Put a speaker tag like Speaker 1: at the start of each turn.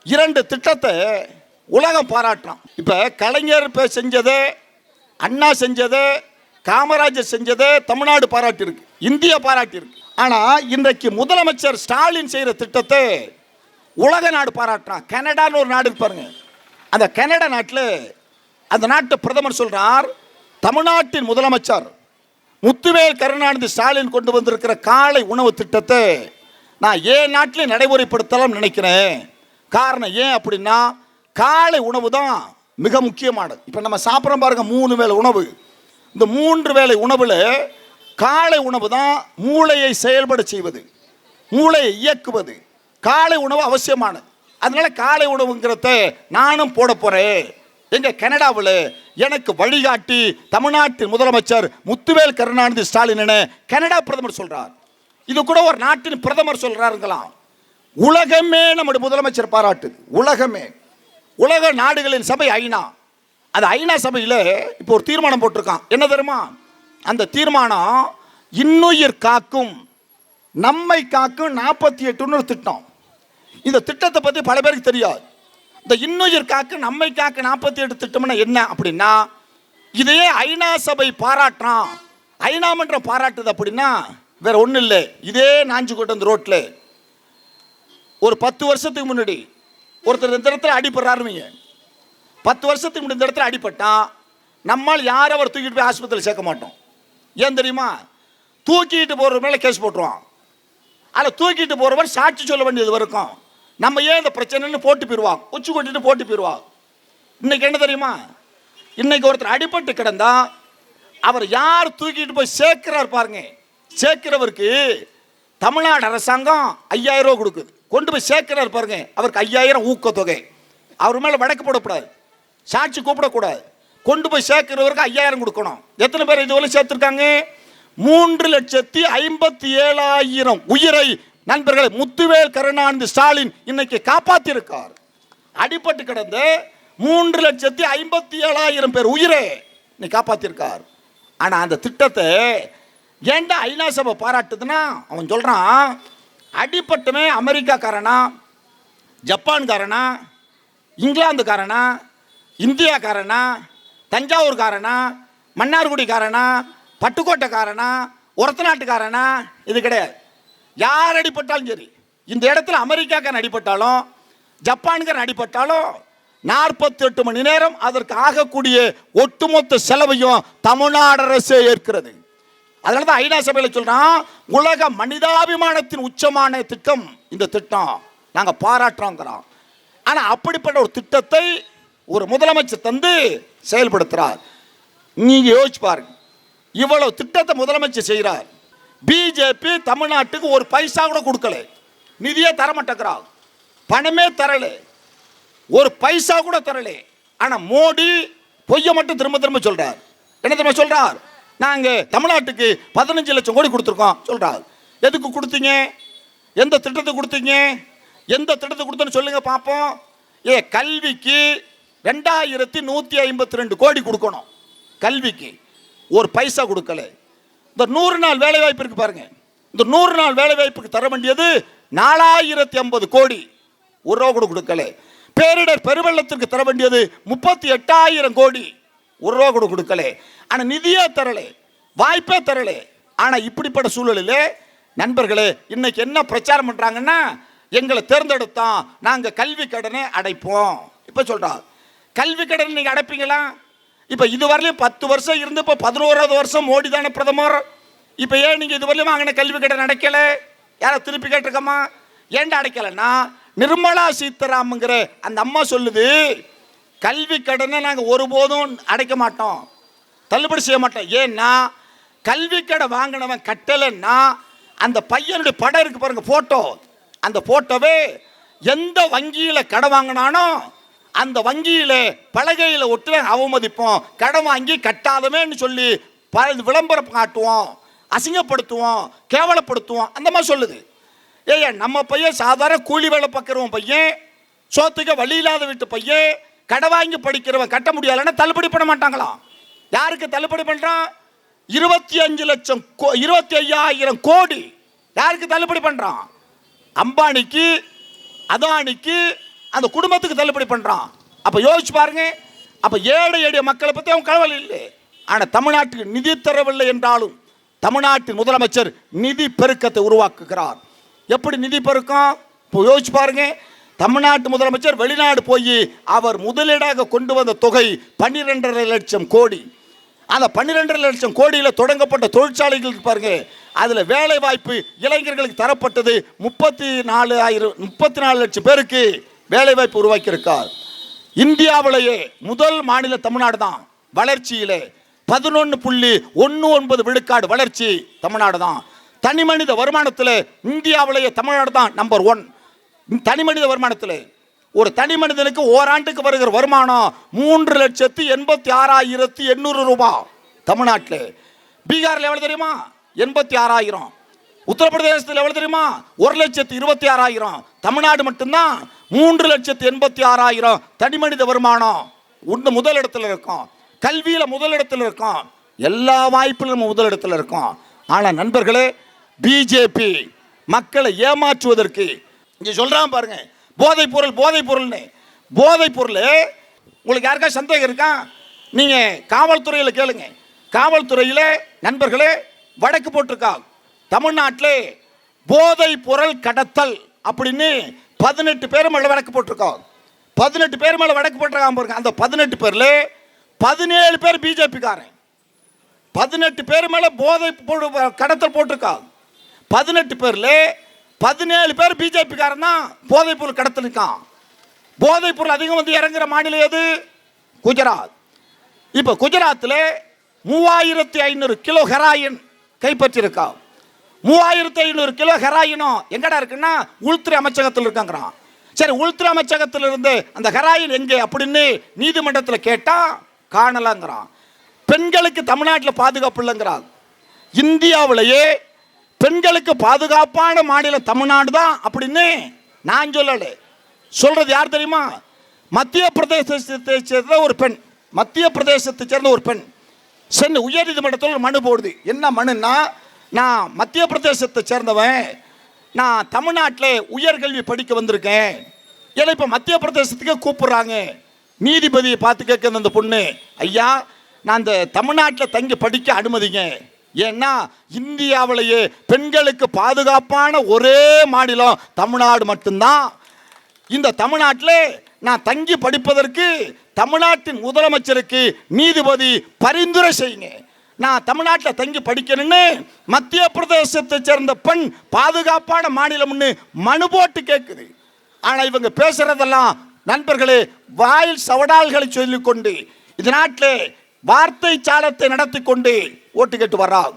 Speaker 1: 2 திட்டத்தை உலகம் பாராட்டுறான். இப்போ கலைஞர் செஞ்சது, அண்ணா செஞ்சது, காமராஜர் செஞ்சது தமிழ்நாடு பாராட்டியிருக்கு, இந்தியா பாராட்டியிருக்கு. ஆனால் இன்றைக்கு முதலமைச்சர் ஸ்டாலின் செய்கிற திட்டத்தை உலக நாடு பாராட்டுறான். கனடான்னு ஒரு நாடு பாருங்க. அந்த கனடா நாட்டில் அந்த நாட்டு பிரதமர் சொல்றார், தமிழ்நாட்டின் முதலமைச்சர் முத்துவேல் கருணாநிதி ஸ்டாலின் கொண்டு வந்திருக்கிற காலை உணவு திட்டத்தை நான் ஏன் நாட்டிலே நடைமுறைப்படுத்தலாம் நினைக்கிறேன். காரணம் ஏன் அப்படின்னா, காலை உணவு தான் மிக முக்கியமானது. இப்போ நம்ம சாப்பிட்றோம் பாருங்க 3 வேளை உணவு. இந்த 3 வேளை உணவில் காலை உணவு தான் மூளையை செயல்பட செய்வது, மூளையை இயக்குவது. காலை உணவு அவசியமானது. அதனால காலை உணவுங்கிறத நானும் போட போறேன். எங்க கனடாவில் எனக்கு வழிகாட்டி தமிழ்நாட்டின் முதலமைச்சர் முத்துவேல் கருணாநிதி ஸ்டாலின் என கனடா பிரதமர் சொல்றார். இது கூட ஒரு நாட்டின் பிரதமர் சொல்றாருங்களாம். உலகமே நம்முடைய முதலமைச்சர் பாராட்டுது. உலகமே, உலக நாடுகளின் சபை ஐநா. அந்த ஐநா சபையில் இப்போ ஒரு தீர்மானம் போட்டிருக்கான். என்ன தெரியுமா? அந்த தீர்மானம் இன்னுயிர் காக்கும் நம்மை காக்கும் 48 திட்டம். இந்த திட்டத்தை பற்றி பல பேருக்கு தெரியாது. இந்த இன்னுயிர் காக்கு நம்மை காக்க 48 திட்டம்னா என்ன அப்படின்னா, இதையே ஐநா சபை பாராட்டுறான், ஐநா மன்றம் பாராட்டுது. அப்படின்னா வேற ஒன்றும் இல்லை. இதே நாஞ்சிக்கோட்டை அந்த ரோட்டில் ஒரு 10 வருஷத்துக்கு முன்னாடி ஒருத்தர் இந்த இடத்துல அடிபடுறாருவீங்க. 10 வருஷத்துக்கு முன்னாடி இந்த இடத்துல அடிபட்டா நம்மால் யாரும் அவர் தூக்கிட்டு போய் ஆஸ்பத்திரியில் சேர்க்க மாட்டோம். ஏன் தெரியுமா? தூக்கிட்டு போகிற மேலே கேஸ் போட்டுருவான். அதில் தூக்கிட்டு போகிறவர் சாட்சி சொல்ல வேண்டியது வரைக்கும் நம்ம ஏன் இந்த பிரச்சனைன்னு போட்டு போயிடுவாங்க, உச்சி கொட்டிட்டு போட்டு போயிடுவாங்க. இன்னைக்கு என்ன தெரியுமா? இன்னைக்கு ஒருத்தர் அடிபட்டு கிடந்தா அவர் யார் தூக்கிட்டு போய் சேர்க்கிறார் பாருங்க. சேர்க்கிறவருக்கு தமிழ்நாடு அரசாங்கம் 5000 ரூபா கொடுக்குது. கொண்டு போய் சேர்க்கிறார் பாருங்க, அவருக்கு 5000 ஊக்கத்தொகை. அவர் மேலே வழக்கு போடக்கூடாது, சாட்சி கூப்பிடக்கூடாது. கொண்டு போய் சேர்க்கிறவருக்கு 5000 கொடுக்கணும். எத்தனை பேர் இதுவரை சேர்த்துருக்காங்க? 3,57,000 உயிரை நண்பர்களை முத்துவேல் கருணாநிதி ஸ்டாலின் இன்னைக்கு காப்பாற்றிருக்கார். அடிபட்டு கிடந்த 3,57,000 பேர் உயிரை இன்னைக்கு காப்பாற்றிருக்கார். ஆனால் அந்த திட்டத்தை ஏன்டா ஐநா சபை பாராட்டுதுன்னா, அவன் சொல்றான், அடிப்பட்டுமே அமெரிக்காக்காரனா, ஜப்பான்காரனா, இங்கிலாந்துக்காரனா, இந்தியாக்காரனா, தஞ்சாவூர்காரனா, மன்னார்குடிக்காரனா, பட்டுக்கோட்டைக்காரனா, ஒரத்த நாட்டுக்காரனா, இது கிடையாது. யார் அடிப்பட்டாலும் சரி, இந்த இடத்துல அமெரிக்காக்காரன் அடிப்பட்டாலும் ஜப்பானுக்காரன் அடிப்பட்டாலும் 48 மணி நேரம் அதற்கு ஆகக்கூடிய ஒட்டுமொத்த செலவையும் தமிழ்நாடு அரசே ஏற்கிறது. அதனால தான் ஐநா சபையில் சொல்றான், உலக மனிதாபிமானத்தின் உச்சமான திட்டம் இந்த திட்டம், நாங்கள் பாராட்டுறோங்கிறோம். ஆனால் அப்படிப்பட்ட ஒரு திட்டத்தை ஒரு முதலமைச்சர் தந்து செயல்படுத்துறார். நீங்க யோசிச்சு பாருங்க, இவ்வளவு திட்டத்தை முதலமைச்சர் செய்கிறார். பிஜேபி தமிழ்நாட்டுக்கு ஒரு பைசா கூட கொடுக்கல, நிதியே தரமாட்டேங்கிறார், பணமே தரல, ஒரு பைசா கூட தரல. ஆனா மோடி பொய்ய மட்டும் திரும்ப திரும்ப சொல்றார். என்ன திரும்ப சொல்றார்? நாங்க தமிழ்நாட்டுக்கு 15 லட்சம் கோடி கொடுத்துருக்கோம் சொல்றார். எதுக்கு கொடுத்தீங்க? எந்த திட்டத்துக்கு கொடுத்தீங்க? எந்த திட்டத்துக்கு கொடுத்தோன்னு சொல்லுங்க பார்ப்போம். கல்விக்கு 2152 கோடி கொடுக்கணும். கல்விக்கு ஒரு பைசா கொடுக்கல. இந்த 100 நாள் வேலை வாய்ப்பு இருக்கு பாருங்க, இந்த 100 நாள் வேலை வாய்ப்புக்கு தர வேண்டியது 4050 கோடி, ஒரு ரூபா கூட கொடுக்கல. பேரிடர் பெருவெள்ளத்திற்கு தர வேண்டியது 38,000 கோடி, ஒரு ரூபா கூட கொடுக்கல. ஆனா நிதியே தரல, வாய்ப்பே தரல. ஆனா இப்படிப்பட்ட சூழலில் நண்பர்களே இன்னைக்கு என்ன பிரச்சாரம் பண்றாங்கன்னா, எங்களை தேர்ந்தெடுத்தா நாங்க கல்வி கடனை அடைப்போம். இப்ப சொல்றாங்க, கல்வி கடன் நீங்க அடைப்பீங்களா? இப்ப இதுவரையிலும் 10 வருஷம் இருந்து இப்ப 11வது வருஷம் மோடி தானே பிரதமர். இப்ப ஏன் நீங்க இதுவரையிலும் வாங்கின கல்வி கடன் அடைக்கல? யார திருப்பி கேட்டிருக்கமா? ஏன்டா அடைக்கலன்னா, நிர்மலா சீதாராமன்ங்கிற அந்த அம்மா சொல்லுது, கல்வி கடனை நாங்க ஒருபோதும் அடைக்க மாட்டோம், தள்ளுபடி செய்ய மாட்டோம். ஏன்னா கல்வி கடன் வாங்கினவன் கட்டலைன்னா அந்த பையனுடைய படம் இருக்கு பாருங்க, போட்டோ, அந்த போட்டோவே எந்த வங்கியில கடன் வாங்கினானோ அந்த வங்கியில பலகையில ஒட்டு அவமதிப்போம், கடன் வாங்கி கட்டாதமேன்னு சொல்லி விளம்பரம் காட்டுவோம், அசிங்கப்படுத்துவோம், கேவலப்படுத்துவோம், அந்த மாதிரி சொல்லுது. ஏய்யா, நம்ம பையன் சாதாரண கூலி வேலை பார்க்குறவன் பையன், சோத்துக்க வழி இல்லாத வீட்டு பையன், கடை வாங்கி படிக்கிறவன் கட்ட முடியலன்னா தள்ளுபடி பண்ண மாட்டாங்களாம். யாருக்கு தள்ளுபடி பண்றான்? 25,000 கோடி. யாருக்கு தள்ளுபடி பண்றான்? அம்பானிக்கு, அதானிக்கு, அந்த குடும்பத்துக்கு தள்ளுபடி பண்றான். அப்ப யோசிச்சு பாருங்க. அப்ப ஏழை எளிய மக்களை பத்தி அவன் கவலை இல்லை. ஆனா தமிழ்நாட்டுக்கு நிதி தரவில்லை என்றாலும் தமிழ்நாட்டின் முதலமைச்சர் நிதி பெருக்கத்தை உருவாக்குகிறார். எப்படி நிதி பெருக்கம்? இப்போ யோசிச்சு பாருங்க. தமிழ்நாட்டு முதலமைச்சர் வெளிநாடு போய் அவர் முதலீடாக கொண்டு வந்த தொகை 12.5 லட்சம் கோடி. அந்த 12.5 லட்சம் கோடியில் தொடங்கப்பட்ட தொழிற்சாலைகளுக்கு பாருங்க, அதில் வேலை வாய்ப்பு இளைஞர்களுக்கு தரப்பட்டது 34 லட்சம் பேருக்கு வேலை வாய்ப்பு உருவாக்கி இருக்கார். இந்தியாவிலேயே முதல் மாநில தமிழ்நாடு தான். வளர்ச்சியிலே 11.19 விழுக்காடு வளர்ச்சி தமிழ்நாடு தான். தனி மனித வருமானத்தில் இந்தியாவிலேயே தமிழ்நாடு தான் நம்பர் 1. தனி மனித வருமானத்தில் ஒரு தனி மனிதனுக்கு ஓராண்டுக்கு வருகிற வருமானம் 3,86,800 ரூபாய் தமிழ்நாட்டில். பீகாரில் எவ்வளவு தெரியுமா? 86,000. உத்தரப்பிரதேசத்தில் எவ்வளவு தெரியுமா? 1,26,000. தமிழ்நாடு மட்டும்தான் 3,86,000 தனி மனித வருமானம். முதலிடத்தில் இருக்கும். கல்வியில முதலிடத்தில் இருக்கும். எல்லா வாய்ப்பிலும் முதலிடத்தில் இருக்கும். ஆனால் நண்பர்களே, பிஜேபி மக்களை ஏமாற்றுவதற்கு இங்க சொல்றான் பாருங்க, போதைப் பொருள் போதைப் பொருள்னு. போதைப் பொருள் உங்களுக்கு யாருக்கா சந்தேகம் இருக்கா? நீங்க காவல்துறையில் கேளுங்க. காவல்துறையில் நண்பர்களே வழக்கு போட்டிருக்காங்க. தமிழ்நாட்டில் போதைப் பொருள் கடத்தல் அப்படின்னு 18 பேர் மேல வழக்கு போட்டிருக்காங்க. 18 பேர் மேல வழக்கு போட்டிருக்காங்க பாருங்க. அந்த 18 பேர்ல 17 பேர் பிஜேபி காரன். 18 பேர் மேல போதை கடத்தல் போட்டிருக்காங்க. 18 பேர்ல 17 பேர் பிஜேபி காரன் தான் போதைப் பொருள் கடத்தல் இருக்கான். போதைப் பொருள் அதிகம் வந்து இறங்குற மாநிலம் எது? குஜராத். இப்ப குஜராத்தில் 3500 கிலோ ஹெராயின் கைப்பற்றிருக்கா. 3500 கிலோ ஹெராயினும் எங்கடா இருக்குன்னா உள்துறை அமைச்சகத்தில் இருக்காங்கிறான். சரி, உள்துறை அமைச்சகத்தில் இருந்து அந்த ஹெராயின் எங்கே அப்படின்னு நீதிமன்றத்தில் கேட்டா காணலாங்கிறான். பெண்களுக்கு தமிழ்நாட்டில் பாதுகாப்பு இல்லைங்கிறான். இந்தியாவிலேயே பெண்களுக்கு பாதுகாப்பான மாநிலம் தமிழ்நாடு தான் அப்படின்னு நான் சொல்லல. சொல்றது யார் தெரியுமா? மத்திய பிரதேசத்தை சேர்ந்த ஒரு பெண். மத்திய பிரதேசத்தை சேர்ந்த ஒரு பெண் சென்று உயர் நீதிமன்றத்தில் ஒரு மனு போடுது. என்ன மனுன்னா, நான் மத்திய பிரதேசத்தை சேர்ந்தவன், நான் தமிழ்நாட்டில் உயர்கல்வி படிக்க வந்திருக்கேன், ஏன்னா இப்போ மத்திய பிரதேசத்துக்கே கூப்பிடுறாங்க. நீதிபதியை பார்த்து கேட்க அந்த பொண்ணு, ஐயா நான் இந்த தமிழ்நாட்டில் தங்கி படிக்க அனுமதிங்க, ஏன்னா இந்தியாவிலேயே பெண்களுக்கு பாதுகாப்பான ஒரே மாநிலம் தமிழ்நாடு மட்டும்தான். இந்த தமிழ்நாட்டில் நான் தங்கி படிப்பதற்கு தமிழ்நாட்டின் முதலமைச்சருக்கு நீதிபதி பரிந்துரை செய்யுங்க, நான் தமிழ்நாட்டில் தங்கி படிக்கணும்னு மத்திய பிரதேசத்தை சேர்ந்த பெண் பாதுகாப்பான மாநிலம்னு மனு போட்டு கேட்குது. ஆனால் இவங்க பேசுறதெல்லாம் நண்பர்களே வாயில் சவடால்களை சொல்லிக்கொண்டு இந்த நாட்டில் வார்த்தை சாலத்தை நடத்தி கொண்டு ஓட்டு கேட்டு வர்றாங்க.